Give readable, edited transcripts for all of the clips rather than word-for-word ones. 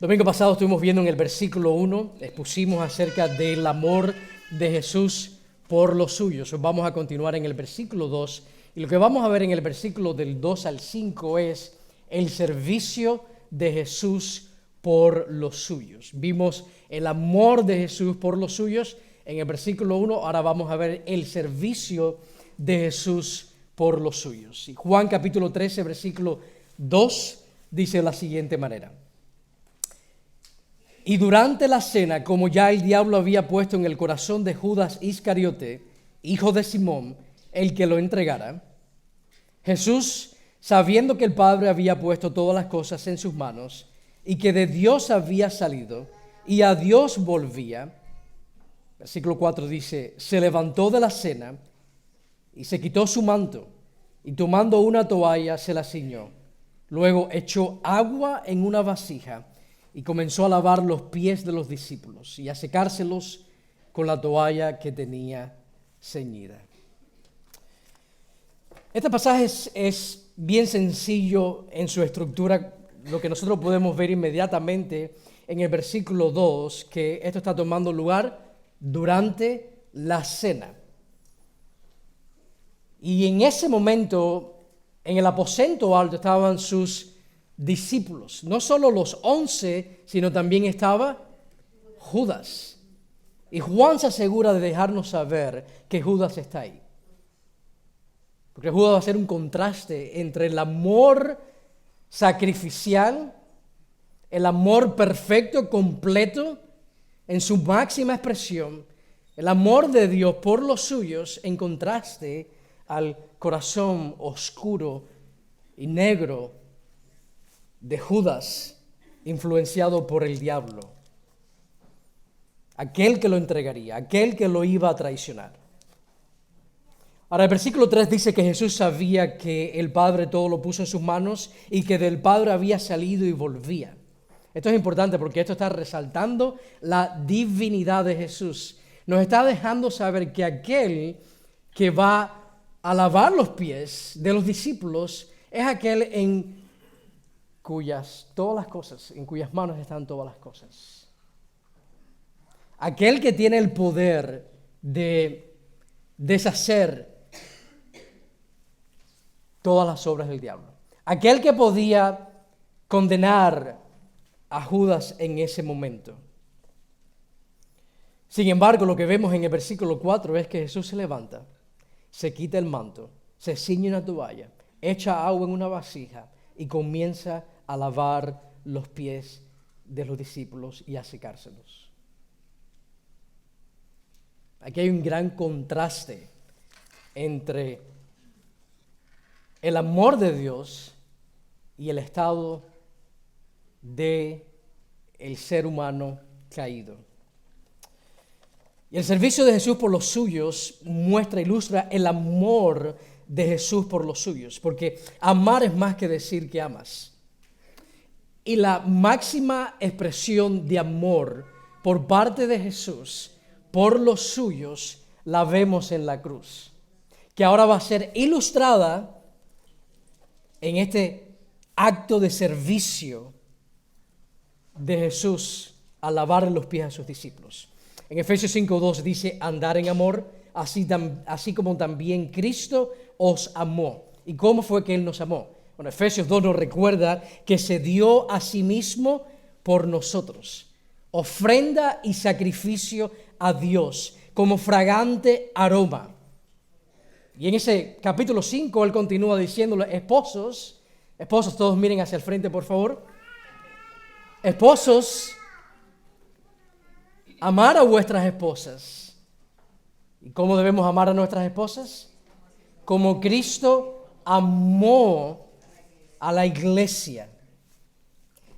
Domingo pasado estuvimos viendo en el versículo 1, expusimos acerca del amor de Jesús por los suyos. Vamos a continuar en el versículo 2 y lo que vamos a ver en el versículo del 2 al 5 es el servicio de Jesús por los suyos. Vimos el amor de Jesús por los suyos en el versículo 1, ahora vamos a ver el servicio de Jesús por los suyos. Y Juan capítulo 13, versículo 2 dice de la siguiente manera: y durante la cena, como ya el diablo había puesto en el corazón de Judas Iscariote, hijo de Simón, el que lo entregara, Jesús, sabiendo que el Padre había puesto todas las cosas en sus manos y que de Dios había salido y a Dios volvía, versículo 4 dice, se levantó de la cena y se quitó su manto y tomando una toalla se la ciñó. Luego echó agua en una vasija y comenzó a lavar los pies de los discípulos y a secárselos con la toalla que tenía ceñida. Este pasaje es bien sencillo en su estructura, lo que nosotros podemos ver inmediatamente en el versículo 2, que esto está tomando lugar durante la cena. Y en ese momento, en el aposento alto estaban sus discípulos, no solo los 11, sino también estaba Judas. Y Juan se asegura de dejarnos saber que Judas está ahí. Porque Judas va a ser un contraste entre el amor sacrificial, el amor perfecto, completo, en su máxima expresión, el amor de Dios por los suyos, en contraste al corazón oscuro y negro de Judas, influenciado por el diablo, aquel que lo entregaría, aquel que lo iba a traicionar. Ahora el versículo 3 dice que Jesús sabía que el Padre todo lo puso en sus manos y que del Padre había salido y volvía. Esto es importante porque esto está resaltando la divinidad de Jesús. Nos está dejando saber que aquel que va a lavar los pies de los discípulos es aquel en cuyas manos están todas las cosas. Aquel que tiene el poder de deshacer todas las obras del diablo. Aquel que podía condenar a Judas en ese momento. Sin embargo, lo que vemos en el versículo 4 es que Jesús se levanta, se quita el manto, se ciñe una toalla, echa agua en una vasija y comienza a lavar los pies de los discípulos y a secárselos. Aquí hay un gran contraste entre el amor de Dios y el estado del ser humano caído. Y el servicio de Jesús por los suyos ilustra el amor de Jesús por los suyos, porque amar es más que decir que amas. Y la máxima expresión de amor por parte de Jesús por los suyos la vemos en la cruz, que ahora va a ser ilustrada en este acto de servicio de Jesús al lavar los pies a sus discípulos. En Efesios 5:2 dice, andar en amor, así como también Cristo os amó. ¿Y cómo fue que Él nos amó? Bueno, Efesios 2 nos recuerda que se dio a sí mismo por nosotros, ofrenda y sacrificio a Dios, como fragante aroma. Y en ese capítulo 5 Él continúa diciéndole, esposos, todos miren hacia el frente, por favor. Esposos, amar a vuestras esposas. ¿Y cómo debemos amar a nuestras esposas? Como Cristo amó a la iglesia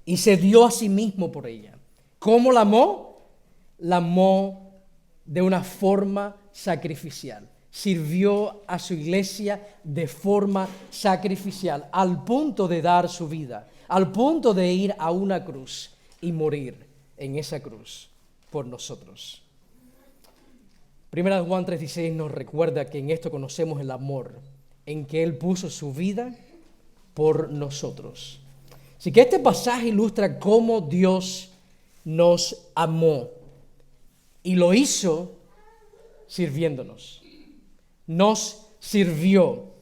y se dio a sí mismo por ella. ¿Cómo la amó? La amó de una forma sacrificial. Sirvió a su iglesia de forma sacrificial, al punto de dar su vida, al punto de ir a una cruz y morir en esa cruz por nosotros. Primera de Juan 3:16 nos recuerda que en esto conocemos el amor, en que Él puso su vida por nosotros. Así que este pasaje ilustra cómo Dios nos amó y lo hizo sirviéndonos. Nos sirvió.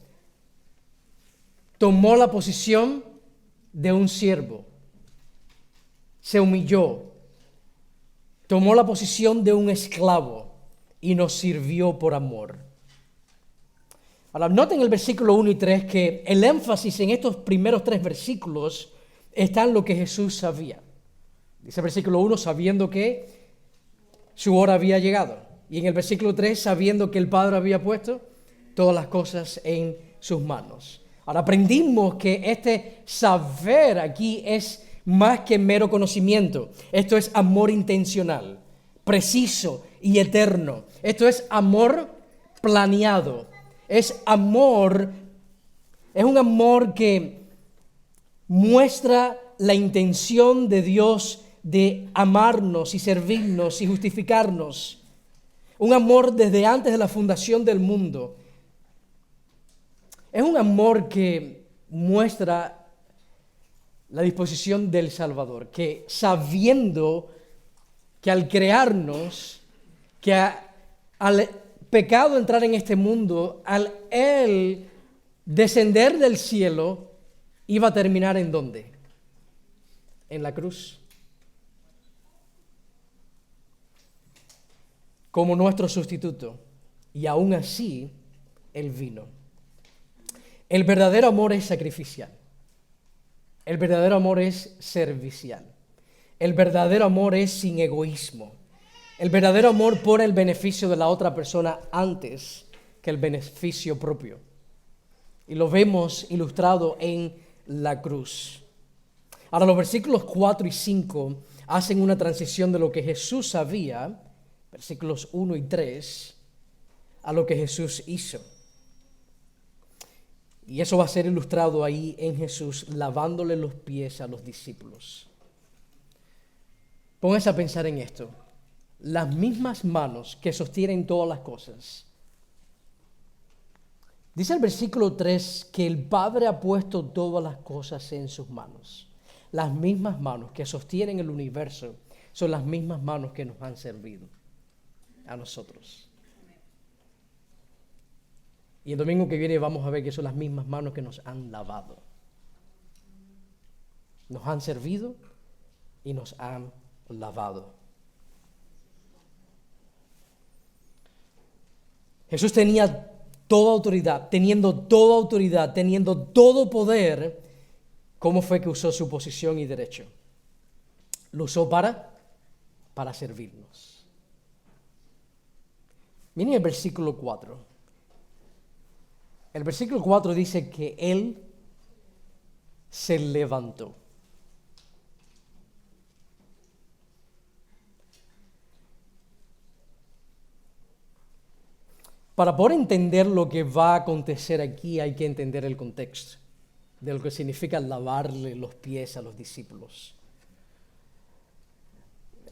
Tomó la posición de un siervo. Se humilló. Tomó la posición de un esclavo y nos sirvió por amor. Ahora, noten el versículo 1 y 3 que el énfasis en estos primeros 3 versículos está en lo que Jesús sabía. Dice el versículo 1, sabiendo que su hora había llegado. Y en el versículo 3, sabiendo que el Padre había puesto todas las cosas en sus manos. Ahora aprendimos que este saber aquí es más que mero conocimiento. Esto es amor intencional, preciso y eterno. Esto es amor planeado. Es un amor que muestra la intención de Dios de amarnos y servirnos y justificarnos. Un amor desde antes de la fundación del mundo. Es un amor que muestra la disposición del Salvador, que sabiendo que al crearnos, que al pecado entrar en este mundo, al Él descender del cielo, iba a terminar ¿en dónde? En la cruz. Como nuestro sustituto. Y aún así, Él vino. El verdadero amor es sacrificial. El verdadero amor es servicial. El verdadero amor es sin egoísmo. El verdadero amor pone el beneficio de la otra persona antes que el beneficio propio. Y lo vemos ilustrado en la cruz. Ahora, los versículos 4 y 5 hacen una transición de lo que Jesús sabía, versículos 1 y 3, a lo que Jesús hizo. Y eso va a ser ilustrado ahí en Jesús, lavándole los pies a los discípulos. Pónganse a pensar en esto. Las mismas manos que sostienen todas las cosas. Dice el versículo 3 que el Padre ha puesto todas las cosas en sus manos. Las mismas manos que sostienen el universo son las mismas manos que nos han servido a nosotros. Y el domingo que viene vamos a ver que son las mismas manos que nos han lavado. Nos han servido y nos han lavado. Jesús tenía toda autoridad, teniendo todo poder. ¿Cómo fue que usó su posición y derecho? Lo usó para servirnos. Miren el versículo 4. El versículo 4 dice que Él se levantó. Para poder entender lo que va a acontecer aquí hay que entender el contexto de lo que significa lavarle los pies a los discípulos.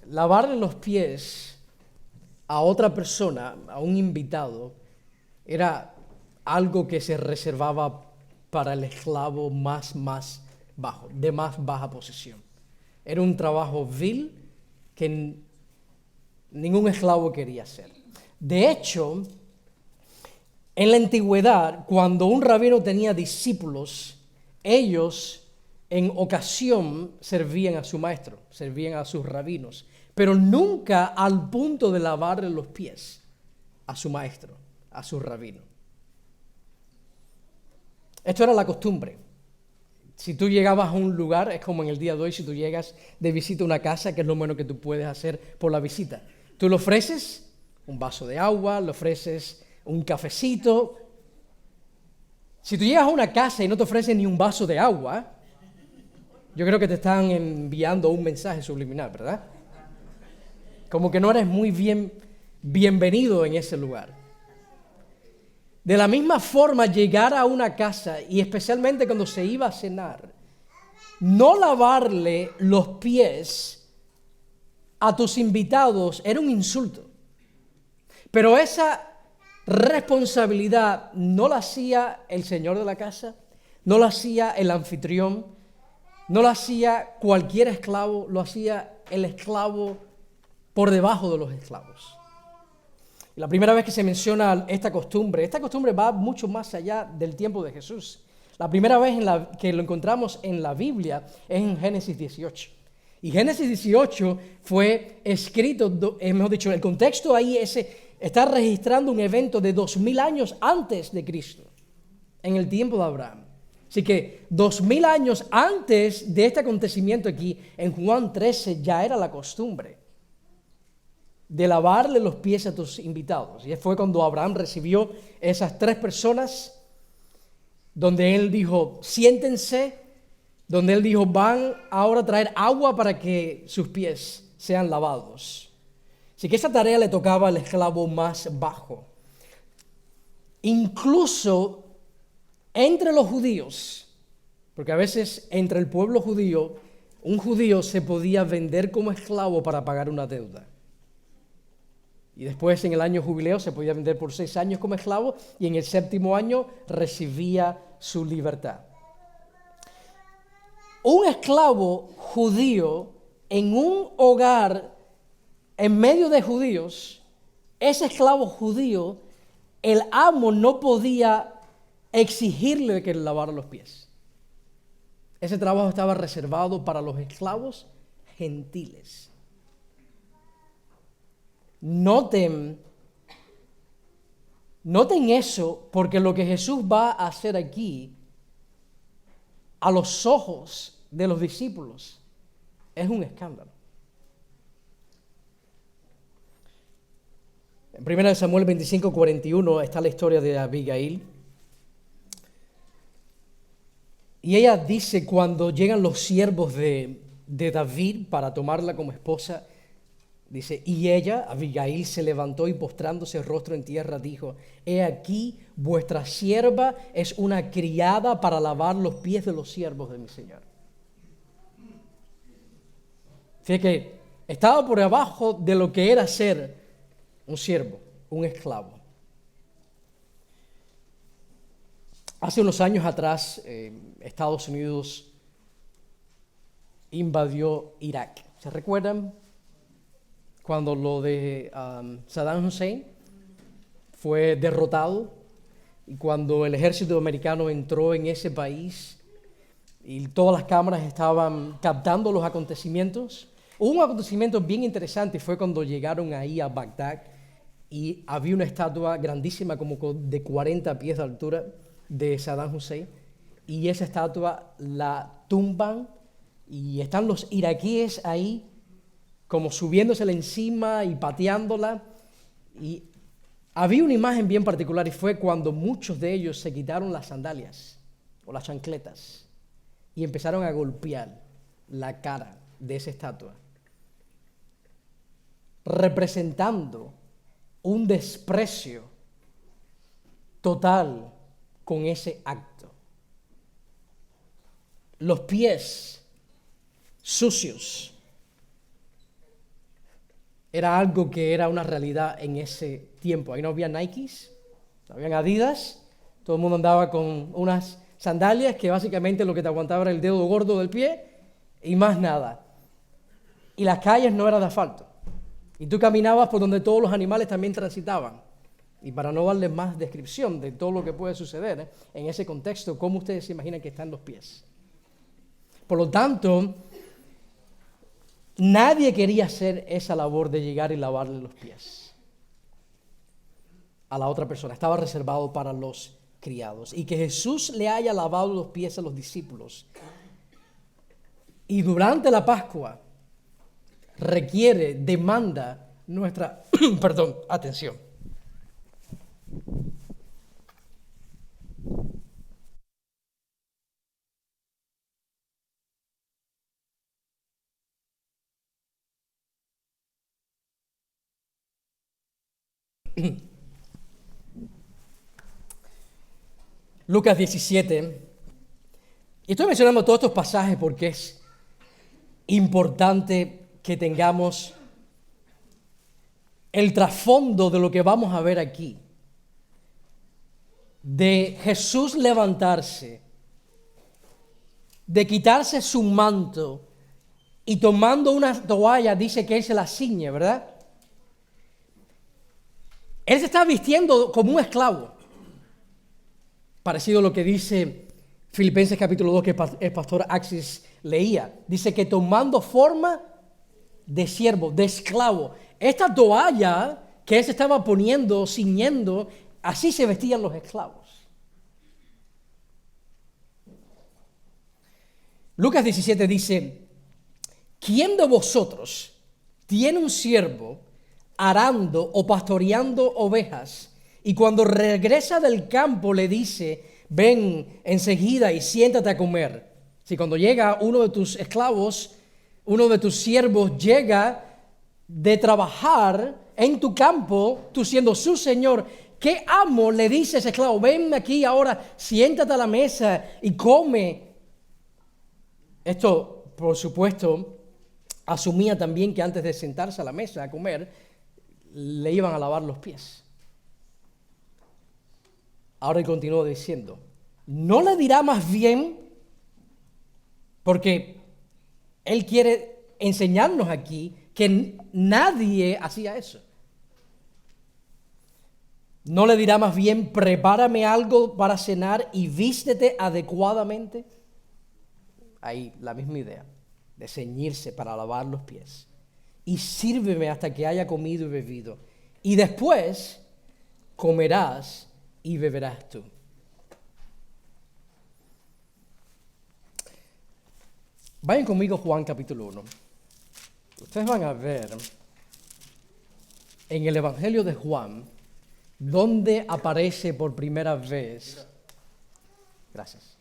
Lavarle los pies a otra persona, a un invitado, era algo que se reservaba para el esclavo más bajo, de más baja posición. Era un trabajo vil que ningún esclavo quería hacer. De hecho, en la antigüedad, cuando un rabino tenía discípulos, ellos en ocasión servían a su maestro, servían a sus rabinos, pero nunca al punto de lavarle los pies a su maestro, a su rabino. Esto era la costumbre. Si tú llegabas a un lugar, es como en el día de hoy, si tú llegas de visita a una casa, ¿qué es lo bueno que tú puedes hacer por la visita? Tú le ofreces un vaso de agua, le ofreces un cafecito. Si tú llegas a una casa y no te ofrecen ni un vaso de agua, yo creo que te están enviando un mensaje subliminal, ¿verdad? Como que no eres muy bienvenido en ese lugar. De la misma forma, llegar a una casa, y especialmente cuando se iba a cenar, no lavarle los pies a tus invitados era un insulto. Pero esa responsabilidad no la hacía el señor de la casa, no la hacía el anfitrión, no lo hacía cualquier esclavo, lo hacía el esclavo por debajo de los esclavos. La primera vez que se menciona esta costumbre va mucho más allá del tiempo de Jesús. La primera vez que lo encontramos en la Biblia es en Génesis 18. Y Génesis 18 fue escrito, mejor dicho, el contexto ahí está registrando un evento de 2000 años antes de Cristo, en el tiempo de Abraham. Así que 2000 años antes de este acontecimiento aquí, en Juan 13 ya era la costumbre de lavarle los pies a tus invitados. Y fue cuando Abraham recibió esas 3 personas, donde él dijo, siéntense, donde él dijo, van ahora a traer agua para que sus pies sean lavados. Así que esa tarea le tocaba al esclavo más bajo. Incluso entre los judíos, porque a veces entre el pueblo judío, un judío se podía vender como esclavo para pagar una deuda. Y después en el año jubileo se podía vender por 6 años como esclavo y en el 7º año recibía su libertad. Un esclavo judío en un hogar en medio de judíos, ese esclavo judío, el amo no podía exigirle que le lavara los pies. Ese trabajo estaba reservado para los esclavos gentiles. Noten eso, porque lo que Jesús va a hacer aquí, a los ojos de los discípulos, es un escándalo. En 1 Samuel 25:41 está la historia de Abigail. Y ella dice, cuando llegan los siervos de David para tomarla como esposa, dice, y ella, Abigail, se levantó y postrándose rostro en tierra, dijo, he aquí, vuestra sierva es una criada para lavar los pies de los siervos de mi Señor. Así que estaba por abajo de lo que era ser un siervo, un esclavo. Hace unos años atrás, Estados Unidos invadió Irak. ¿Se recuerdan? Cuando lo de Saddam Hussein fue derrotado y cuando el ejército americano entró en ese país y todas las cámaras estaban captando los acontecimientos. Hubo un acontecimiento bien interesante, fue cuando llegaron ahí a Bagdad y había una estatua grandísima como de 40 pies de altura de Saddam Hussein y esa estatua la tumban y están los iraquíes ahí como subiéndosela encima y pateándola. Y había una imagen bien particular y fue cuando muchos de ellos se quitaron las sandalias o las chancletas y empezaron a golpear la cara de esa estatua, representando un desprecio total con ese acto. Los pies sucios era algo que era una realidad en ese tiempo. Ahí no había Nikes, no habían Adidas, todo el mundo andaba con unas sandalias que básicamente lo que te aguantaba era el dedo gordo del pie y más nada. Y las calles no eran de asfalto. Y tú caminabas por donde todos los animales también transitaban. Y para no darles más descripción de todo lo que puede suceder en ese contexto, ¿cómo ustedes se imaginan que están los pies? Por lo tanto, nadie quería hacer esa labor de llegar y lavarle los pies a la otra persona. Estaba reservado para los criados. Y que Jesús le haya lavado los pies a los discípulos y durante la Pascua demanda nuestra atención. Lucas 17. Y estoy mencionando todos estos pasajes porque es importante que tengamos el trasfondo de lo que vamos a ver aquí. De Jesús levantarse de quitarse su manto y tomando una toalla dice que él se la ciñe, ¿verdad? Él se está vistiendo como un esclavo. Parecido a lo que dice Filipenses capítulo 2 que el pastor Axis leía. Dice que tomando forma de siervo, de esclavo. Esta toalla que él se estaba poniendo, ciñendo, así se vestían los esclavos. Lucas 17 dice, ¿quién de vosotros tiene un siervo arando o pastoreando ovejas y cuando regresa del campo le dice, ven enseguida y siéntate a comer? Si cuando llega uno de tus esclavos, uno de tus siervos llega de trabajar en tu campo, tú siendo su señor, ¿qué amo le dice a ese esclavo? Ven aquí ahora, siéntate a la mesa y come. Esto, por supuesto, asumía también que antes de sentarse a la mesa a comer, le iban a lavar los pies. Ahora él continúa diciendo, ¿no le dirá más bien? Porque él quiere enseñarnos aquí que nadie hacía eso. ¿No le dirá más bien, prepárame algo para cenar y vístete adecuadamente? Ahí la misma idea de ceñirse para lavar los pies. Y sírveme hasta que haya comido y bebido. Y después comerás y beberás tú. Vayan conmigo a Juan capítulo 1. Ustedes van a ver en el Evangelio de Juan donde aparece por primera vez. Gracias.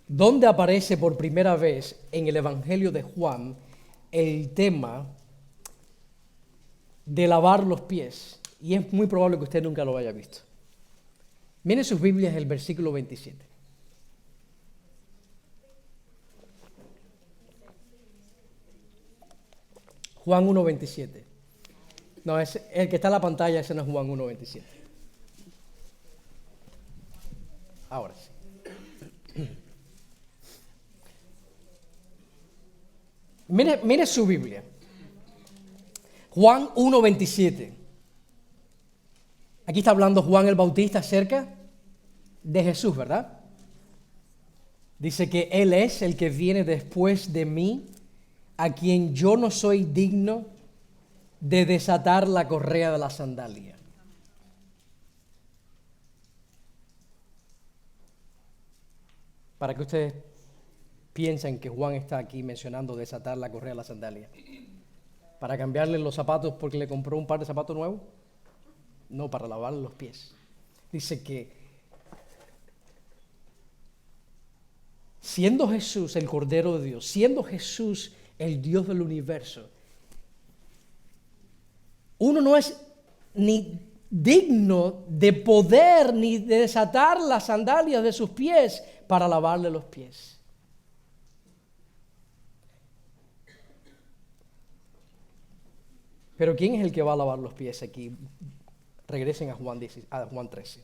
Donde aparece por primera vez en el Evangelio de Juan el tema de lavar los pies. Y es muy probable que usted nunca lo haya visto. Miren sus Biblias el versículo 27. Juan 1:27. No, es el que está en la pantalla, ese no es Juan 1:27. Ahora sí. Mire su Biblia. Juan 1:27. Aquí está hablando Juan el Bautista acerca de Jesús, ¿verdad? Dice que Él es el que viene después de mí, a quien yo no soy digno de desatar la correa de la sandalia. Para que ustedes piensen que Juan está aquí mencionando desatar la correa de la sandalia. ¿Para cambiarle los zapatos porque le compró un par de zapatos nuevos? No, para lavarle los pies. Dice que siendo Jesús el Cordero de Dios, siendo Jesús el Dios del universo, uno no es ni digno de poder ni de desatar las sandalias de sus pies para lavarle los pies. Pero ¿quién es el que va a lavar los pies aquí? Regresen a Juan 13.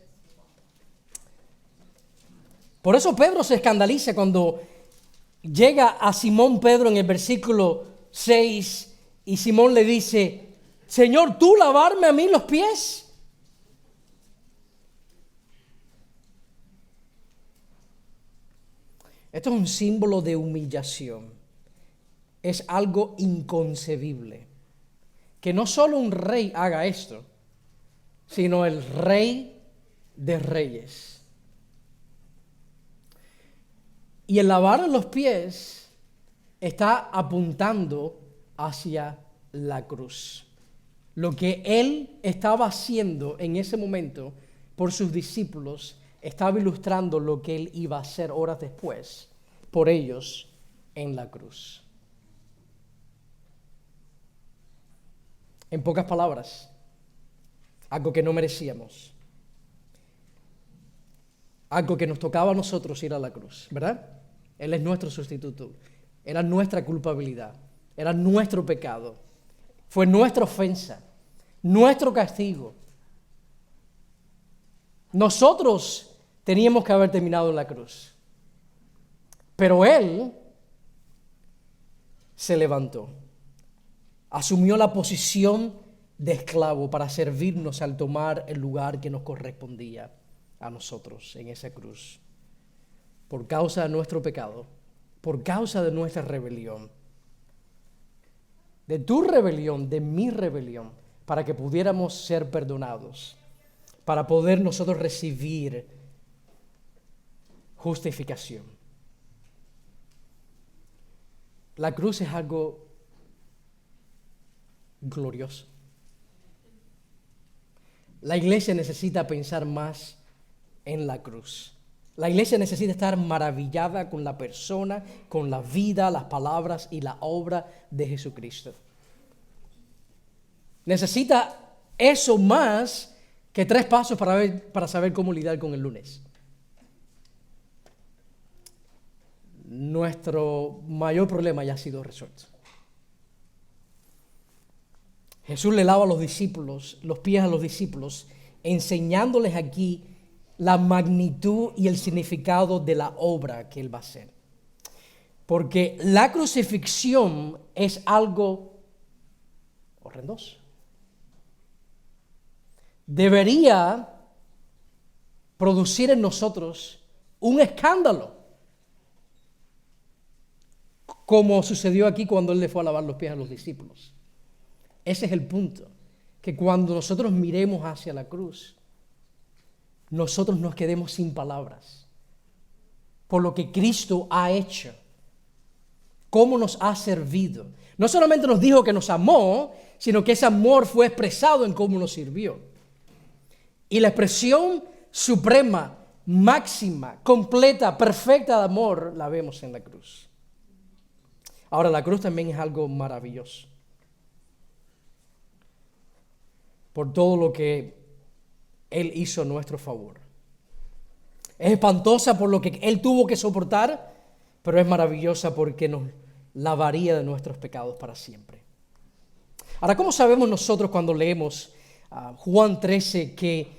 Por eso Pedro se escandaliza cuando llega a Simón Pedro en el versículo 6 y Simón le dice, Señor, ¿tú lavarme a mí los pies? Esto es un símbolo de humillación. Es algo inconcebible. Que no solo un rey haga esto, sino el Rey de Reyes. Y el lavar los pies está apuntando hacia la cruz. Lo que él estaba haciendo en ese momento por sus discípulos estaba ilustrando lo que él iba a hacer horas después por ellos en la cruz. En pocas palabras, algo que no merecíamos, algo que nos tocaba a nosotros ir a la cruz, ¿verdad? Él es nuestro sustituto, era nuestra culpabilidad, era nuestro pecado, fue nuestra ofensa, nuestro castigo. Nosotros teníamos que haber terminado en la cruz. Pero Él se levantó, asumió la posición de esclavo para servirnos al tomar el lugar que nos correspondía a nosotros en esa cruz. Por causa de nuestro pecado, por causa de nuestra rebelión, de tu rebelión, de mi rebelión, para que pudiéramos ser perdonados, para poder nosotros recibir justificación. La cruz es algo glorioso. La iglesia necesita pensar más en la cruz. La iglesia necesita estar maravillada con la persona, con la vida, las palabras y la obra de Jesucristo. Necesita eso más que 3 pasos para saber cómo lidiar con el lunes. Nuestro mayor problema ya ha sido resuelto. Jesús le lava a los discípulos, los pies a los discípulos, enseñándoles aquí la magnitud y el significado de la obra que Él va a hacer. Porque la crucifixión es algo horrendoso. Debería producir en nosotros un escándalo, como sucedió aquí cuando Él le fue a lavar los pies a los discípulos. Ese es el punto, que cuando nosotros miremos hacia la cruz, nosotros nos quedemos sin palabras por lo que Cristo ha hecho, cómo nos ha servido. No solamente nos dijo que nos amó, sino que ese amor fue expresado en cómo nos sirvió. Y la expresión suprema, máxima, completa, perfecta de amor la vemos en la cruz. Ahora, la cruz también es algo maravilloso, por todo lo que Él hizo a nuestro favor. Es espantosa por lo que Él tuvo que soportar, pero es maravillosa porque nos lavaría de nuestros pecados para siempre. Ahora, ¿cómo sabemos nosotros cuando leemos Juan 13 que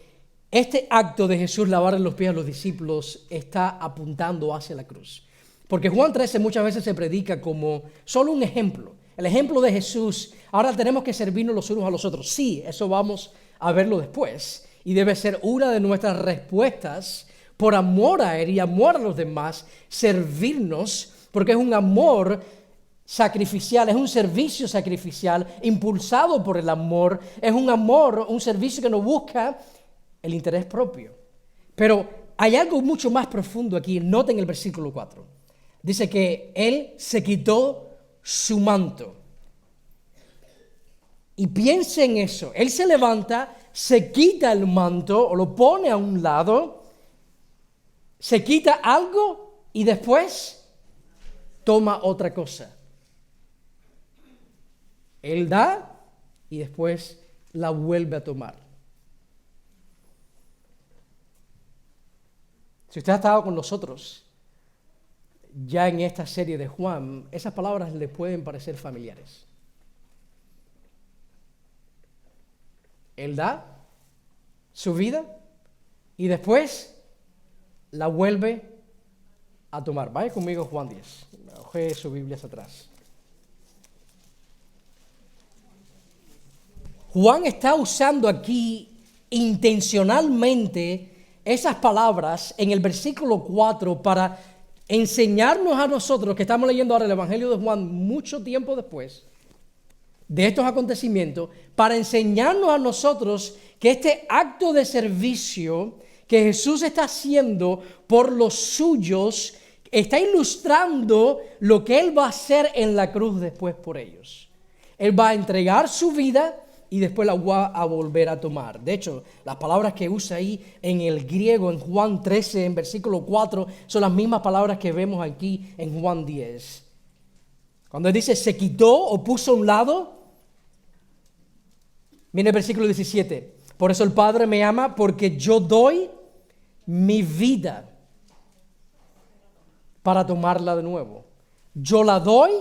este acto de Jesús lavarle los pies a los discípulos está apuntando hacia la cruz? Porque Juan 13 muchas veces se predica como solo un ejemplo. El ejemplo de Jesús, ahora tenemos que servirnos los unos a los otros. Sí, eso vamos a verlo después. Y debe ser una de nuestras respuestas por amor a Él y amor a los demás, servirnos, porque es un amor sacrificial, es un servicio sacrificial impulsado por el amor, es un amor, un servicio que no busca el interés propio. Pero hay algo mucho más profundo aquí. Noten el versículo 4. Dice que Él se quitó su manto. Y piensa en eso. Él se levanta, se quita el manto o lo pone a un lado, se quita algo y después toma otra cosa. Él da y después la vuelve a tomar. Si usted ha estado con nosotros ya en esta serie de Juan, esas palabras le pueden parecer familiares. Él da su vida y después la vuelve a tomar. Vaya conmigo Juan 10. Oje sus Biblias atrás. Juan está usando aquí intencionalmente esas palabras en el versículo 4 para enseñarnos a nosotros, que estamos leyendo ahora el Evangelio de Juan mucho tiempo después de estos acontecimientos, para enseñarnos a nosotros que este acto de servicio que Jesús está haciendo por los suyos está ilustrando lo que Él va a hacer en la cruz después por ellos. Él va a entregar su vida y después la va a volver a tomar. De hecho, las palabras que usa ahí en el griego, en Juan 13, en versículo 4, son las mismas palabras que vemos aquí en Juan 10. Cuando él dice se quitó o puso a un lado, viene el versículo 17. Por eso el Padre me ama, porque yo doy mi vida para tomarla de nuevo. Yo la doy,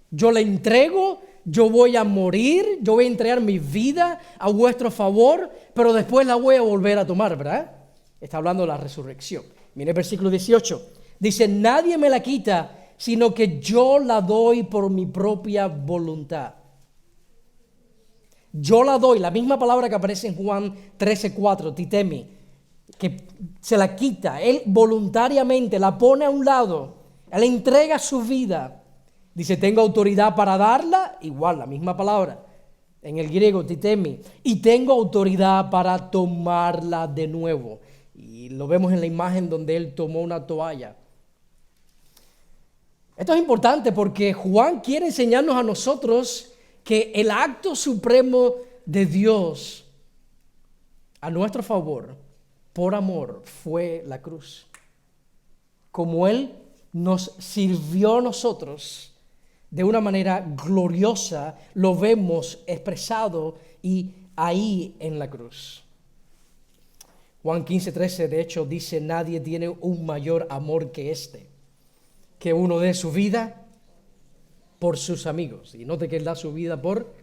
yo la entrego, yo voy a morir, yo voy a entregar mi vida a vuestro favor, pero después la voy a volver a tomar, ¿verdad? Está hablando de la resurrección. Mire el versículo 18. Dice, nadie me la quita, sino que yo la doy por mi propia voluntad. Yo la doy, la misma palabra que aparece en Juan 13:4, titemi, que se la quita, él voluntariamente la pone a un lado, él entrega su vida. Dice, tengo autoridad para darla, igual, la misma palabra, en el griego, titemi, y tengo autoridad para tomarla de nuevo. Y lo vemos en la imagen donde él tomó una toalla. Esto es importante porque Juan quiere enseñarnos a nosotros que el acto supremo de Dios a nuestro favor, por amor, fue la cruz. Como Él nos sirvió a nosotros de una manera gloriosa, lo vemos expresado y ahí en la cruz. Juan 15:13 de hecho dice, nadie tiene un mayor amor que este, que uno dé su vida por sus amigos. Y note que Él da su vida por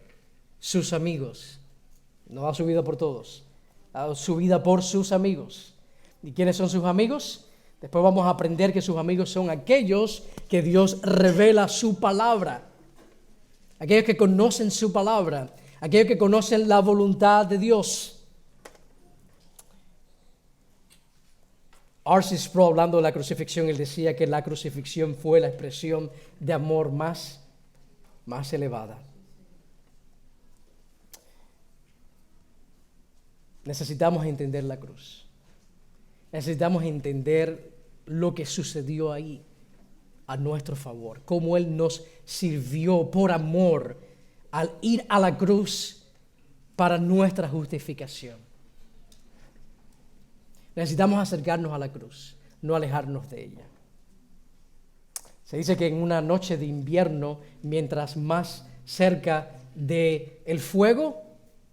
sus amigos. No da su vida por todos. Da su vida por sus amigos. ¿Y quiénes son sus amigos? Después vamos a aprender que sus amigos son aquellos que Dios revela su palabra. Aquellos que conocen su palabra. Aquellos que conocen la voluntad de Dios. R.C. Sproul, hablando de la crucifixión, él decía que la crucifixión fue la expresión de amor más elevada. Necesitamos entender la cruz. Necesitamos entender lo que sucedió ahí a nuestro favor, cómo Él nos sirvió por amor al ir a la cruz para nuestra justificación. Necesitamos acercarnos a la cruz, no alejarnos de ella. Se dice que en una noche de invierno, mientras más cerca del fuego,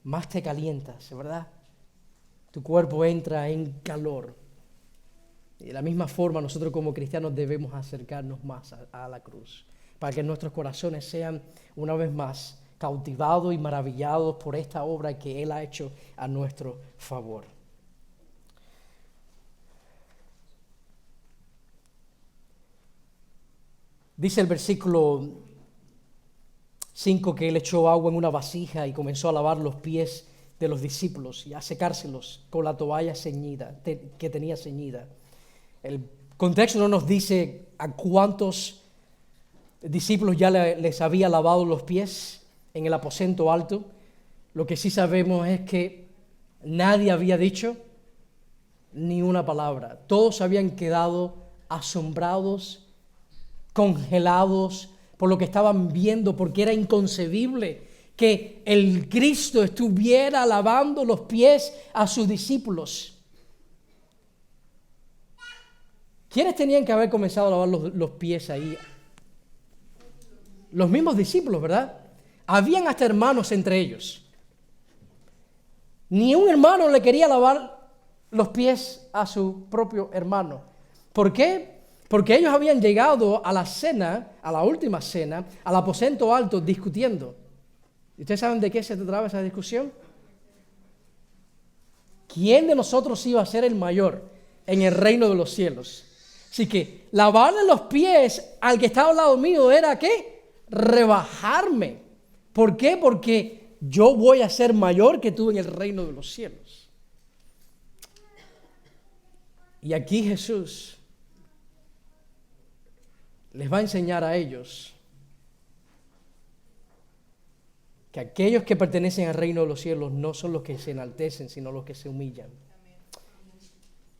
más te calientas, ¿verdad? Tu cuerpo entra en calor. Y de la misma forma, nosotros como cristianos debemos acercarnos más a la cruz, para que nuestros corazones sean una vez más cautivados y maravillados por esta obra que Él ha hecho a nuestro favor. Dice el versículo 5 que Él echó agua en una vasija y comenzó a lavar los pies de los discípulos y a secárselos con la toalla ceñida, que tenía ceñida. El contexto no nos dice a cuántos discípulos ya les había lavado los pies en el aposento alto. Lo que sí sabemos es que nadie había dicho ni una palabra. Todos habían quedado asombrados, congelados por lo que estaban viendo, porque era inconcebible que el Cristo estuviera lavando los pies a sus discípulos. ¿Quiénes tenían que haber comenzado a lavar los pies ahí? Los mismos discípulos, ¿verdad? Habían hasta hermanos entre ellos. Ni un hermano le quería lavar los pies a su propio hermano. ¿Por qué? Porque ellos habían llegado a la cena, a la última cena, al aposento alto discutiendo. ¿Y ustedes saben de qué se trataba esa discusión? ¿Quién de nosotros iba a ser el mayor en el reino de los cielos? Así que lavarle los pies al que estaba al lado mío era ¿qué? Rebajarme. ¿Por qué? Porque yo voy a ser mayor que tú en el reino de los cielos. Y aquí Jesús les va a enseñar a ellos que aquellos que pertenecen al reino de los cielos no son los que se enaltecen, sino los que se humillan.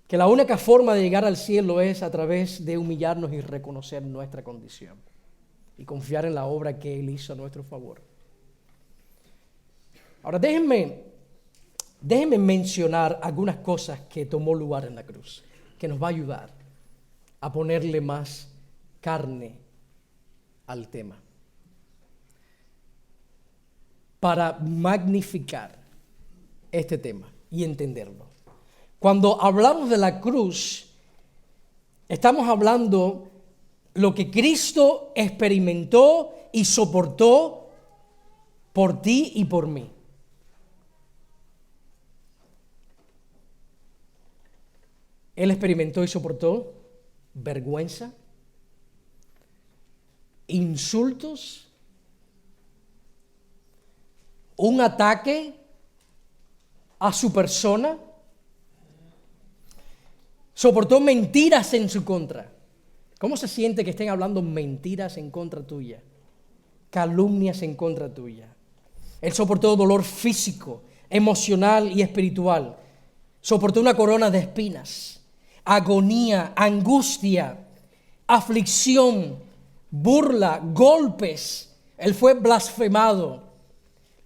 Que la única forma de llegar al cielo es a través de humillarnos y reconocer nuestra condición y confiar en la obra que Él hizo a nuestro favor. Ahora déjenme mencionar algunas cosas que tomó lugar en la cruz, que nos va a ayudar a ponerle más carne al tema, para magnificar este tema y entenderlo. Cuando hablamos de la cruz, estamos hablando lo que Cristo experimentó y soportó por ti y por mí. Él experimentó y soportó vergüenza, insultos, un ataque a su persona, soportó mentiras en su contra. ¿Cómo se siente que estén hablando mentiras en contra tuya? Calumnias en contra tuya. Él soportó dolor físico, emocional y espiritual. Soportó una corona de espinas, agonía, angustia, aflicción, burla, golpes. Él fue blasfemado.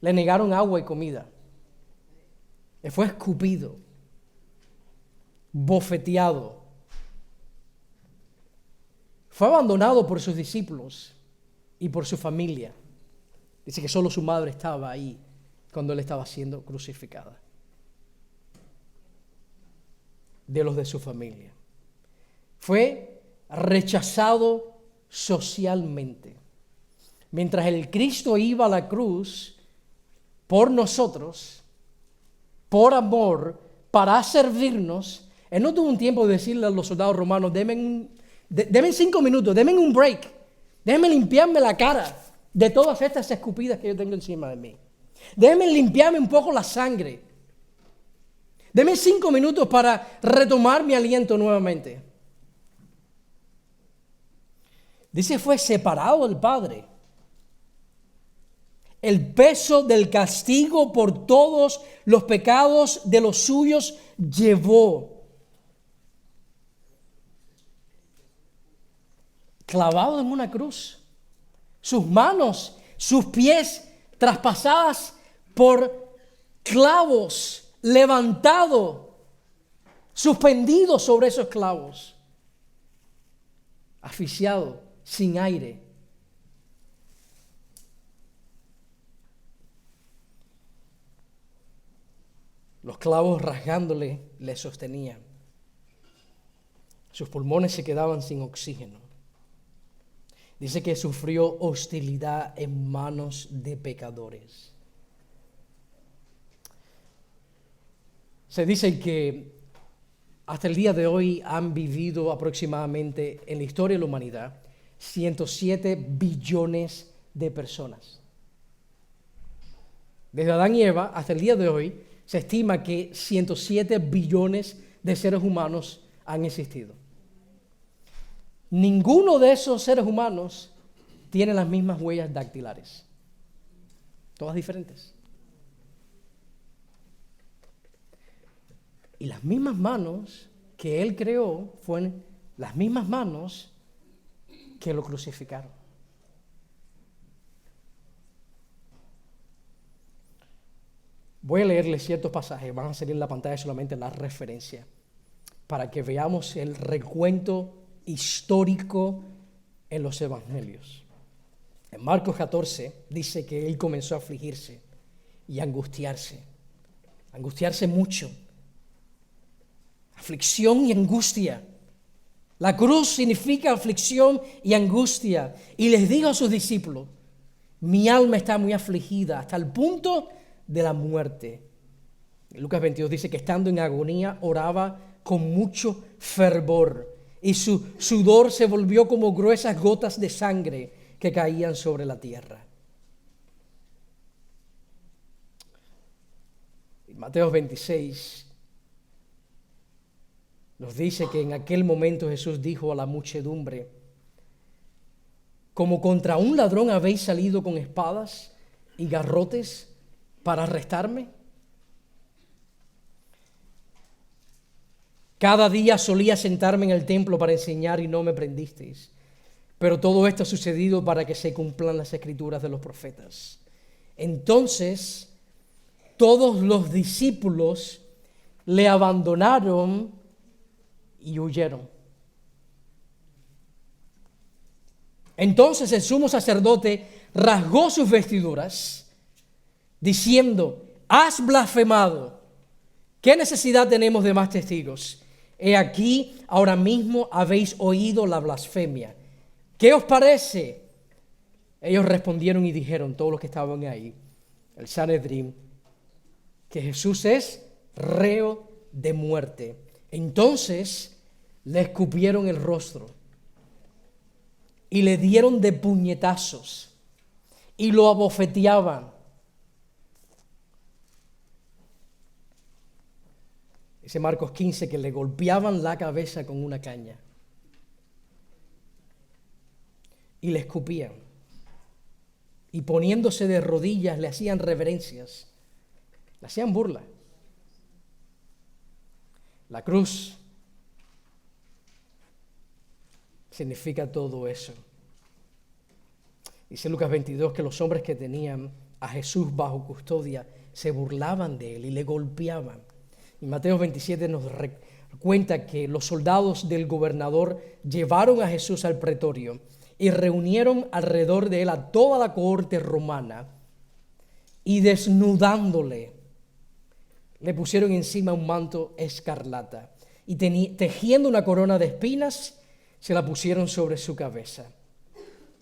Le negaron agua y comida. Él fue escupido, bofeteado. Fue abandonado por sus discípulos y por su familia. Dice que solo su madre estaba ahí cuando él estaba siendo crucificado. De los de su familia. Fue rechazado socialmente. Mientras el Cristo iba a la cruz por nosotros, por amor, para servirnos, él no tuvo un tiempo de decirle a los soldados romanos, denme 5 minutos, denme un break, déjenme limpiarme la cara de todas estas escupidas que yo tengo encima de mí. Déjenme limpiarme un poco la sangre. Denme 5 minutos para retomar mi aliento nuevamente. Dice, fue separado del Padre. El peso del castigo por todos los pecados de los suyos llevó. Clavado en una cruz. Sus manos, sus pies traspasadas por clavos, levantado, suspendido sobre esos clavos, asfixiado, sin aire. Los clavos rasgándole le sostenían. Sus pulmones se quedaban sin oxígeno. Dice que sufrió hostilidad en manos de pecadores. Se dice que hasta el día de hoy han vivido aproximadamente en la historia de la humanidad 107 billones de personas. Desde Adán y Eva hasta el día de hoy se estima que 107 billones de seres humanos han existido. Ninguno de esos seres humanos tiene las mismas huellas dactilares. Todas diferentes. Y las mismas manos que Él creó fueron las mismas manos que lo crucificaron. Voy a leerles ciertos pasajes, van a salir en la pantalla solamente la referencia, para que veamos el recuento histórico en los evangelios. En Marcos 14 dice que Él comenzó a afligirse y a angustiarse mucho. Aflicción y angustia. La cruz significa aflicción y angustia. Y les dijo a sus discípulos, mi alma está muy afligida hasta el punto de la muerte. En Lucas 22 dice que estando en agonía oraba con mucho fervor y su sudor se volvió como gruesas gotas de sangre que caían sobre la tierra. En Mateo 26 nos dice que en aquel momento Jesús dijo a la muchedumbre, como contra un ladrón habéis salido con espadas y garrotes para arrestarme. Cada día solía sentarme en el templo para enseñar y no me prendisteis. Pero todo esto ha sucedido para que se cumplan las escrituras de los profetas. Entonces, todos los discípulos le abandonaron y huyeron. Entonces el sumo sacerdote rasgó sus vestiduras, diciendo, has blasfemado. ¿Qué necesidad tenemos de más testigos? He aquí, ahora mismo habéis oído la blasfemia. ¿Qué os parece? Ellos respondieron y dijeron, todos los que estaban ahí, el Sanedrín, que Jesús es reo de muerte. Entonces le escupieron el rostro y le dieron de puñetazos y lo abofeteaban. Dice Marcos 15 que le golpeaban la cabeza con una caña y le escupían, y poniéndose de rodillas le hacían reverencias, le hacían burla. La cruz significa todo eso. Dice Lucas 22 que los hombres que tenían a Jesús bajo custodia se burlaban de él y le golpeaban. Y Mateo 27 nos cuenta que los soldados del gobernador llevaron a Jesús al pretorio y reunieron alrededor de él a toda la cohorte romana, y desnudándole le pusieron encima un manto escarlata y tejiendo una corona de espinas se la pusieron sobre su cabeza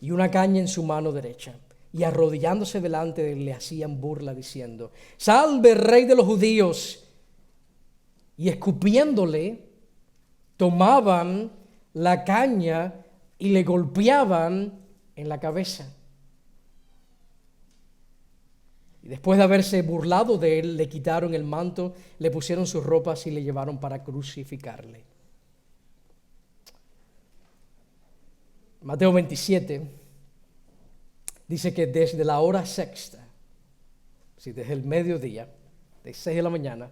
y una caña en su mano derecha, y arrodillándose delante de él le hacían burla diciendo: «Salve, Rey de los judíos». Y escupiéndole tomaban la caña y le golpeaban en la cabeza. Y después de haberse burlado de él, le quitaron el manto, le pusieron sus ropas y le llevaron para crucificarle. Mateo 27 dice que desde la hora sexta, si desde el mediodía, de 6 de la mañana,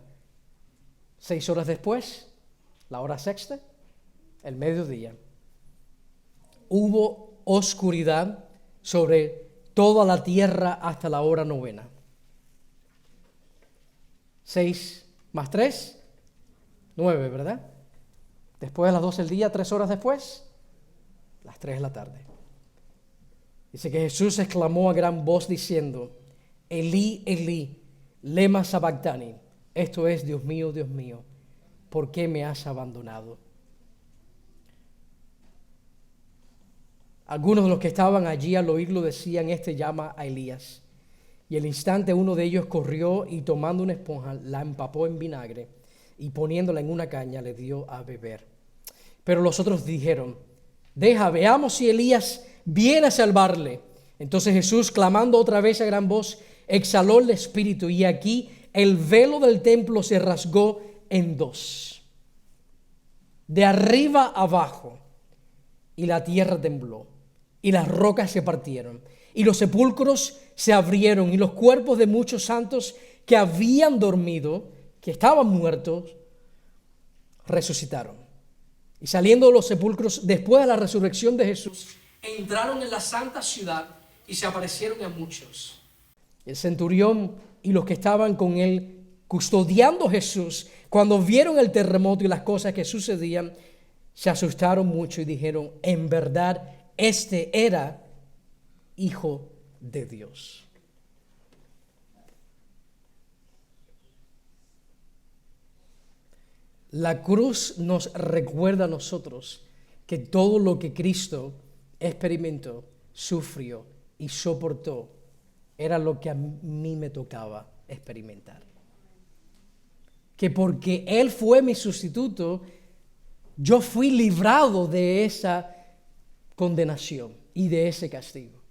6 horas después, la hora sexta, el mediodía, hubo oscuridad sobre toda la tierra hasta la hora novena. 6 más 3, 9, ¿verdad? Después de las 12 del día, 3 horas después, las 3 de la tarde. Dice que Jesús exclamó a gran voz diciendo: «Elí, Elí, lema sabactani». Esto es: Dios mío, ¿por qué me has abandonado? Algunos de los que estaban allí al oírlo decían: «Este llama a Elías». Y al instante uno de ellos corrió y tomando una esponja la empapó en vinagre y poniéndola en una caña le dio a beber. Pero los otros dijeron: «Deja, veamos si Elías viene a salvarle». Entonces Jesús, clamando otra vez a gran voz, exhaló el espíritu, y aquí el velo del templo se rasgó en dos, de arriba abajo, y la tierra tembló, y las rocas se partieron, y los sepulcros se abrieron, y los cuerpos de muchos santos que habían dormido, que estaban muertos, resucitaron. Y saliendo de los sepulcros, después de la resurrección de Jesús, entraron en la santa ciudad y se aparecieron a muchos. El centurión y los que estaban con él custodiando a Jesús, cuando vieron el terremoto y las cosas que sucedían, se asustaron mucho y dijeron: «En verdad, este era Hijo de Dios». La cruz nos recuerda a nosotros que todo lo que Cristo experimentó, sufrió y soportó era lo que a mí me tocaba experimentar. Que porque Él fue mi sustituto, yo fui librado de esa condenación y de ese castigo.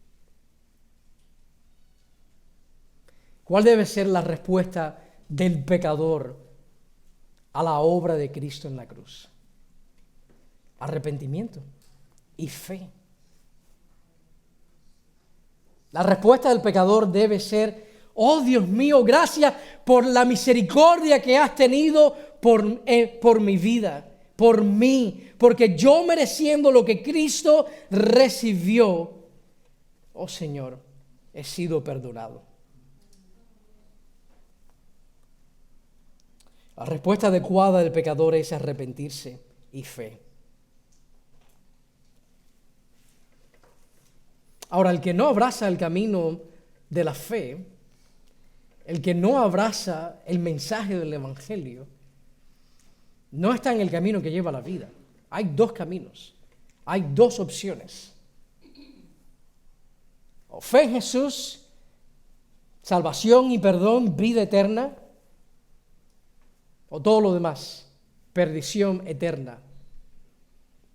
¿Cuál debe ser la respuesta del pecador a la obra de Cristo en la cruz? Arrepentimiento y fe. La respuesta del pecador debe ser: «Oh Dios mío, gracias por la misericordia que has tenido por mi vida, por mí, porque yo mereciendo lo que Cristo recibió, oh Señor, he sido perdonado». La respuesta adecuada del pecador es arrepentirse y fe. Ahora, el que no abraza el camino de la fe, el que no abraza el mensaje del Evangelio, no está en el camino que lleva a la vida. Hay dos caminos, hay dos opciones. O fe en Jesús, salvación y perdón, vida eterna, o todo lo demás, perdición eterna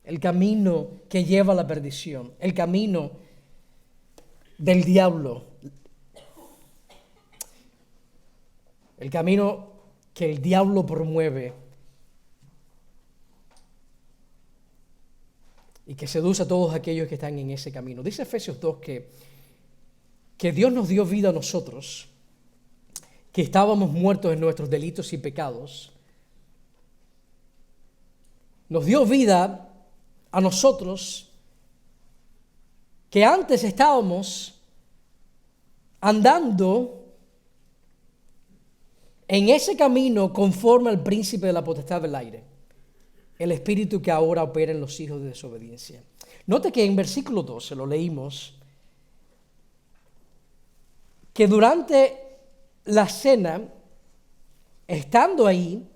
el camino que lleva a la perdición, el camino del diablo, el camino que el diablo promueve y que seduce a todos aquellos que están en ese camino. Dice Efesios 2 que Dios nos dio vida a nosotros, que estábamos muertos en nuestros delitos y pecados. Nos dio vida a nosotros que antes estábamos andando en ese camino conforme al príncipe de la potestad del aire, el espíritu que ahora opera en los hijos de desobediencia. Note que en versículo 12 lo leímos, que durante la cena, estando ahí,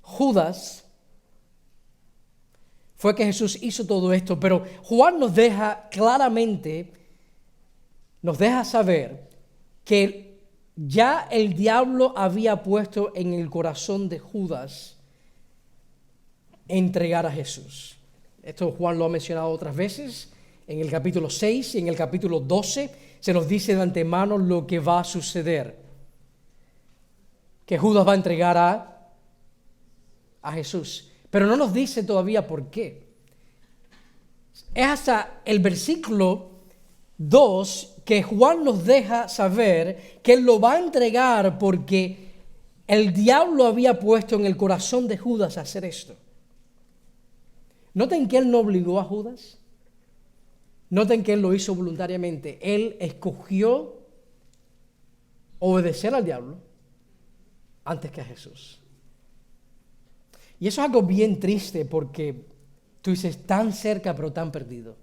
Judas, fue que Jesús hizo todo esto, pero Juan nos deja claramente, nos deja saber que ya el diablo había puesto en el corazón de Judas entregar a Jesús. Esto Juan lo ha mencionado otras veces, en el capítulo 6 y en el capítulo 12 se nos dice de antemano lo que va a suceder, que Judas va a entregar a Jesús. Pero no nos dice todavía por qué. Es hasta el versículo 2 que Juan nos deja saber que él lo va a entregar porque el diablo había puesto en el corazón de Judas a hacer esto. Noten que él no obligó a Judas. Noten que él lo hizo voluntariamente. Él escogió obedecer al diablo antes que a Jesús. Y eso es algo bien triste porque tú dices tan cerca pero tan perdido.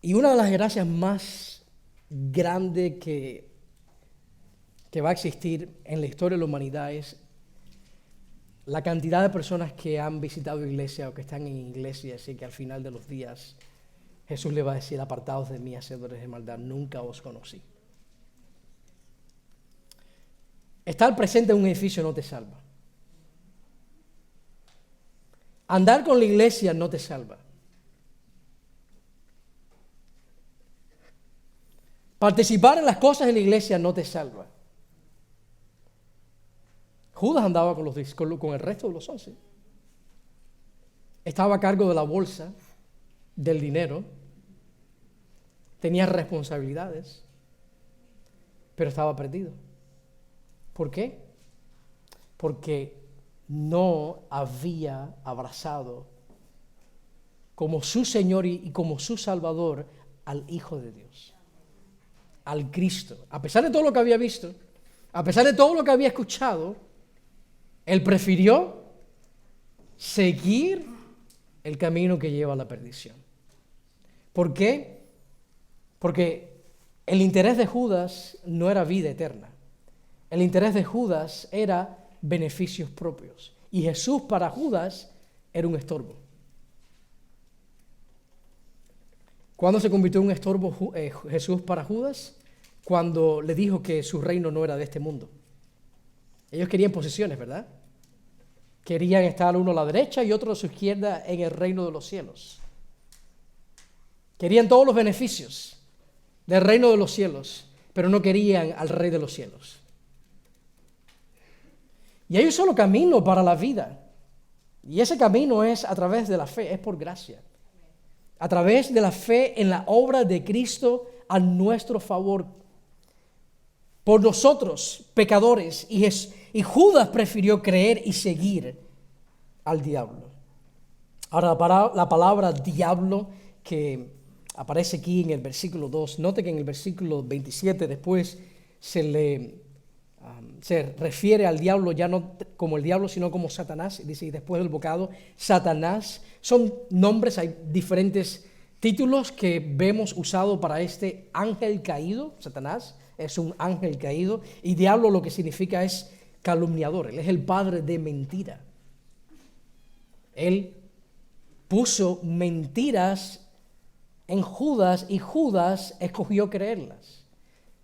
Y una de las gracias más grandes que va a existir en la historia de la humanidad es la cantidad de personas que han visitado iglesia o que están en iglesias y que al final de los días Jesús le va a decir: apartados de mí, hacedores de maldad, nunca os conocí. Estar presente en un edificio no te salva. Andar con la iglesia no te salva. Participar en las cosas en la iglesia no te salva. Judas andaba con el resto de los 11. Estaba a cargo de la bolsa, del dinero, tenía responsabilidades, pero estaba perdido. ¿Por qué? Porque no había abrazado como su Señor y como su Salvador al Hijo de Dios, al Cristo. A pesar de todo lo que había visto, a pesar de todo lo que había escuchado, él prefirió seguir el camino que lleva a la perdición. ¿Por qué? Porque el interés de Judas no era vida eterna. El interés de Judas era beneficios propios. Y Jesús para Judas era un estorbo. ¿Cuándo se convirtió en un estorbo Jesús para Judas? Cuando le dijo que su reino no era de este mundo. Ellos querían posesiones, ¿verdad? Querían estar uno a la derecha y otro a su izquierda en el reino de los cielos. Querían todos los beneficios del reino de los cielos, pero no querían al Rey de los cielos. Y hay un solo camino para la vida, y ese camino es a través de la fe, es por gracia. A través de la fe en la obra de Cristo a nuestro favor. Por nosotros, pecadores, y Judas prefirió creer y seguir al diablo. Ahora, la palabra diablo que aparece aquí en el versículo 2, note que en el versículo 27 después se refiere al diablo ya no como el diablo, sino como Satanás. Dice, y después del bocado, Satanás. Son nombres, hay diferentes títulos que vemos usado para este ángel caído. Satanás es un ángel caído, y diablo lo que significa es calumniador. Él es el padre de mentira. Él puso mentiras en Judas y Judas escogió creerlas.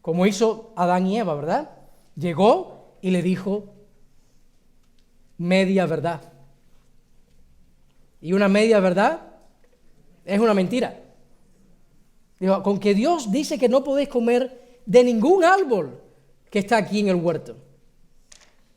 Como hizo Adán y Eva, ¿verdad? Llegó y le dijo media verdad. Y una media verdad es una mentira. Digo, con que Dios dice que no podéis comer de ningún árbol que está aquí en el huerto.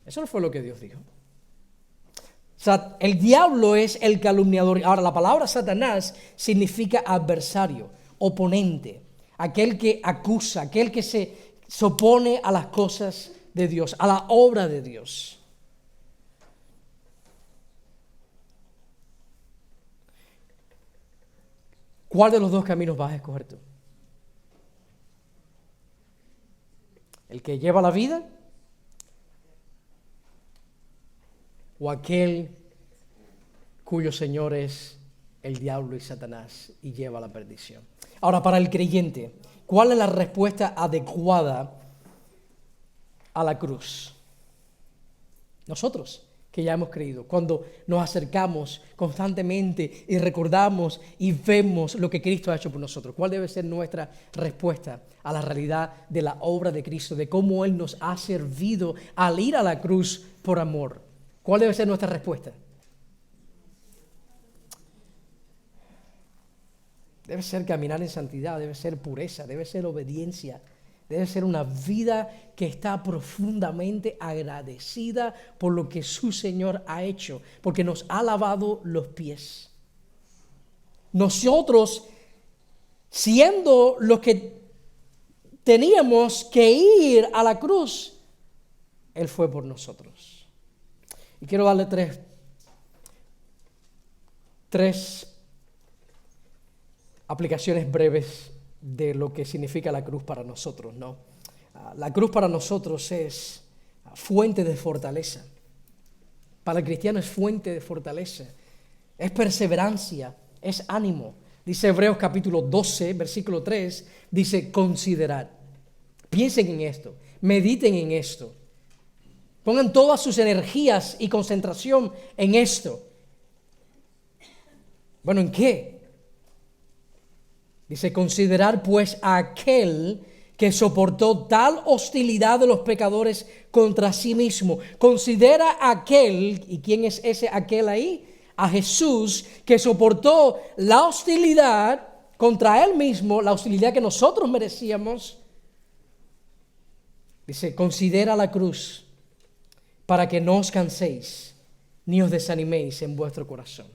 Eso no fue lo que Dios dijo. O sea, el diablo es el calumniador. Ahora, la palabra Satanás significa adversario, oponente, aquel que acusa, aquel que se opone a las cosas de Dios, a la obra de Dios. ¿Cuál de los dos caminos vas a escoger tú? ¿El que lleva la vida? ¿O aquel cuyo Señor es el diablo y Satanás y lleva a la perdición? Ahora, para el creyente, ¿cuál es la respuesta adecuada a la cruz? Nosotros, que ya hemos creído, cuando nos acercamos constantemente y recordamos y vemos lo que Cristo ha hecho por nosotros, ¿cuál debe ser nuestra respuesta a la realidad de la obra de Cristo, de cómo Él nos ha servido al ir a la cruz por amor? ¿Cuál debe ser nuestra respuesta? Debe ser caminar en santidad, debe ser pureza, debe ser obediencia, debe ser una vida que está profundamente agradecida por lo que su Señor ha hecho, porque nos ha lavado los pies. Nosotros, siendo los que teníamos que ir a la cruz, Él fue por nosotros. Y quiero darle tres aplicaciones breves de lo que significa la cruz para nosotros, ¿no? La cruz para nosotros es fuente de fortaleza. Para el cristiano es fuente de fortaleza. Es perseverancia, es ánimo. Dice Hebreos capítulo 12, versículo 3, dice considerad. Piensen en esto, mediten en esto. Pongan todas sus energías y concentración en esto. Bueno, ¿en qué? Dice, considerar pues a aquel que soportó tal hostilidad de los pecadores contra sí mismo. Considera a aquel, ¿y quién es ese aquel ahí? A Jesús, que soportó la hostilidad contra Él mismo, la hostilidad que nosotros merecíamos. Dice, considera la cruz, para que no os canséis, ni os desaniméis en vuestro corazón.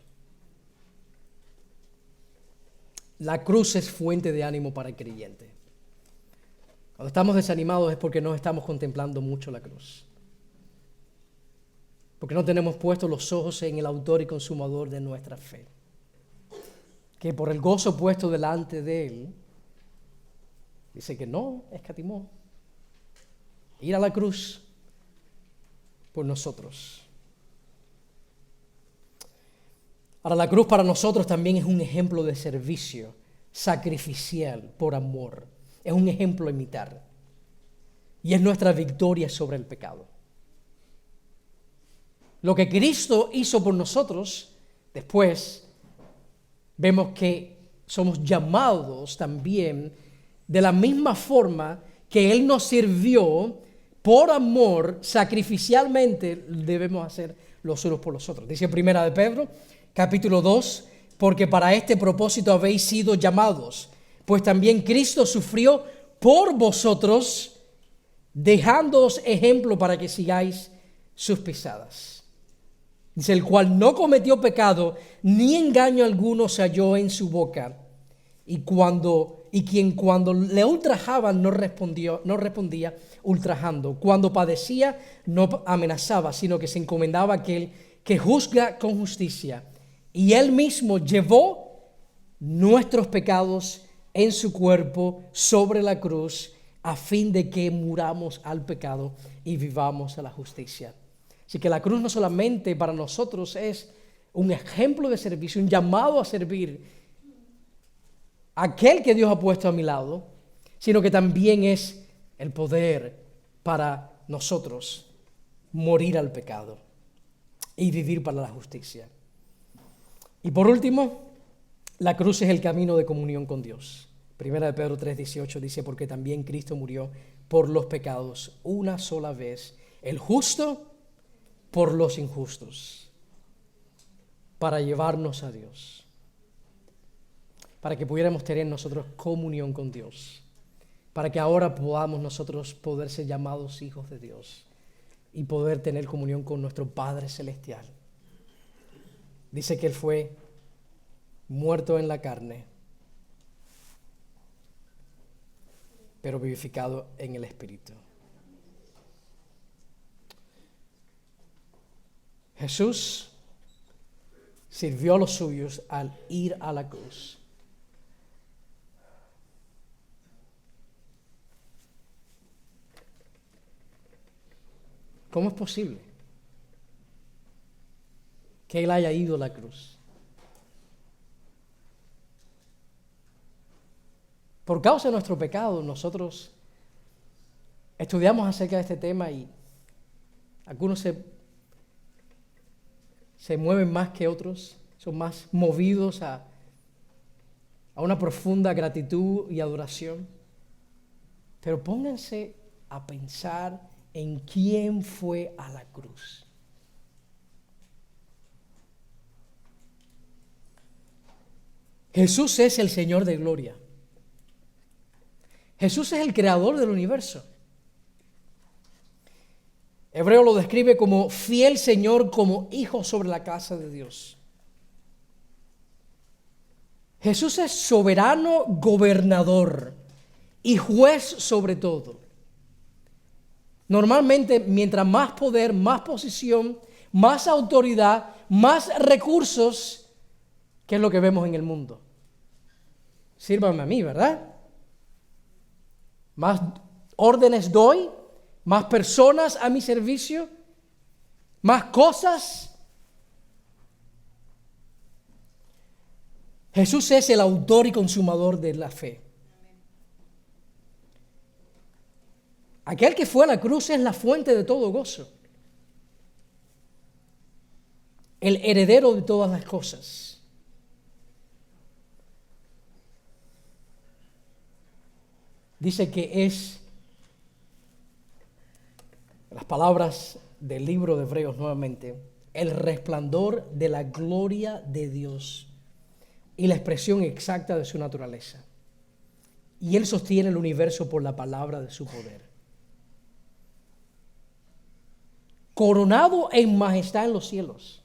La cruz es fuente de ánimo para el creyente. Cuando estamos desanimados es porque no estamos contemplando mucho la cruz. Porque no tenemos puestos los ojos en el autor y consumador de nuestra fe. Que por el gozo puesto delante de Él, dice que no escatimó. Ir a la cruz por nosotros. Ahora, la cruz para nosotros también es un ejemplo de servicio sacrificial por amor. Es un ejemplo a imitar. Y es nuestra victoria sobre el pecado. Lo que Cristo hizo por nosotros, después vemos que somos llamados también de la misma forma que Él nos sirvió por amor, sacrificialmente debemos hacer los unos por los otros. Dice Primera de Pedro, capítulo 2, porque para este propósito habéis sido llamados, pues también Cristo sufrió por vosotros, dejándoos ejemplo para que sigáis sus pisadas. Dice, el cual no cometió pecado, ni engaño alguno se halló en su boca, y quien cuando le ultrajaban no respondía ultrajando. Cuando padecía no amenazaba, sino que se encomendaba a aquel que juzga con justicia. Y Él mismo llevó nuestros pecados en su cuerpo sobre la cruz, a fin de que muramos al pecado y vivamos a la justicia. Así que la cruz no solamente para nosotros es un ejemplo de servicio, un llamado a servir a aquel que Dios ha puesto a mi lado, sino que también es el poder para nosotros morir al pecado y vivir para la justicia. Y por último, la cruz es el camino de comunión con Dios. Primera de Pedro 3:18 dice, porque también Cristo murió por los pecados una sola vez, el justo por los injustos, para llevarnos a Dios, para que pudiéramos tener nosotros comunión con Dios, para que ahora podamos nosotros poder ser llamados hijos de Dios y poder tener comunión con nuestro Padre Celestial. Dice que Él fue muerto en la carne, pero vivificado en el Espíritu. Jesús sirvió a los suyos al ir a la cruz. ¿Cómo es posible que Él haya ido a la cruz? Por causa de nuestro pecado, nosotros estudiamos acerca de este tema y algunos se mueven más que otros, son más movidos a una profunda gratitud y adoración. Pero pónganse a pensar en quién fue a la cruz. Jesús es el Señor de gloria. Jesús es el creador del universo. Hebreo lo describe como fiel Señor, como hijo sobre la casa de Dios. Jesús es soberano, gobernador y juez sobre todo. Normalmente, mientras más poder, más posición, más autoridad, más recursos, ¿qué es lo que vemos en el mundo? Sírvame a mí, ¿verdad? Más órdenes doy, más personas a mi servicio, más cosas. Jesús es el autor y consumador de la fe. Aquel que fue a la cruz es la fuente de todo gozo, el heredero de todas las cosas. Dice que es, las palabras del libro de Hebreos nuevamente, el resplandor de la gloria de Dios y la expresión exacta de su naturaleza. Y Él sostiene el universo por la palabra de su poder. Coronado en majestad en los cielos.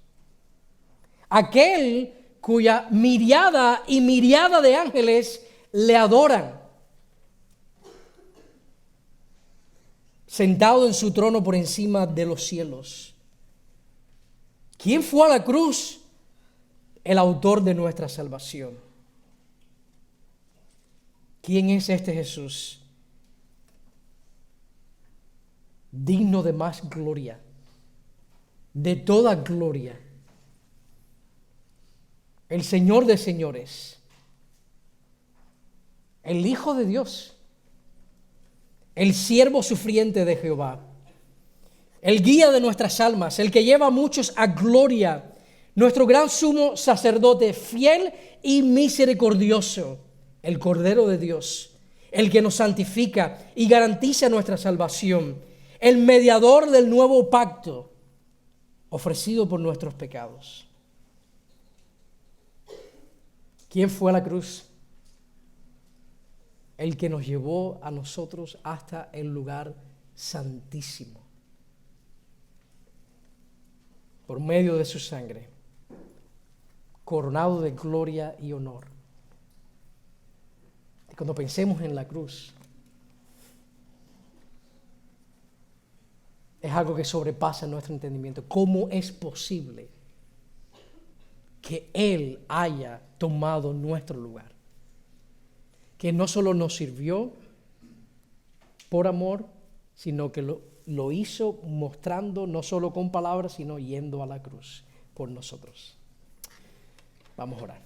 Aquel cuya miriada y miriada de ángeles le adoran. Sentado en su trono por encima de los cielos. ¿Quién fue a la cruz? El autor de nuestra salvación. ¿Quién es este Jesús? Digno de más gloria, de toda gloria. El Señor de señores, el Hijo de Dios, el siervo sufriente de Jehová, el guía de nuestras almas, el que lleva a muchos a gloria, nuestro gran sumo sacerdote, fiel y misericordioso, el Cordero de Dios, el que nos santifica y garantiza nuestra salvación, el mediador del nuevo pacto, ofrecido por nuestros pecados. ¿Quién fue a la cruz? El que nos llevó a nosotros hasta el lugar santísimo. Por medio de su sangre, coronado de gloria y honor. Y cuando pensemos en la cruz, es algo que sobrepasa nuestro entendimiento. ¿Cómo es posible que Él haya tomado nuestro lugar? Que no solo nos sirvió por amor, sino que lo hizo mostrando no solo con palabras, sino yendo a la cruz por nosotros. Vamos a orar.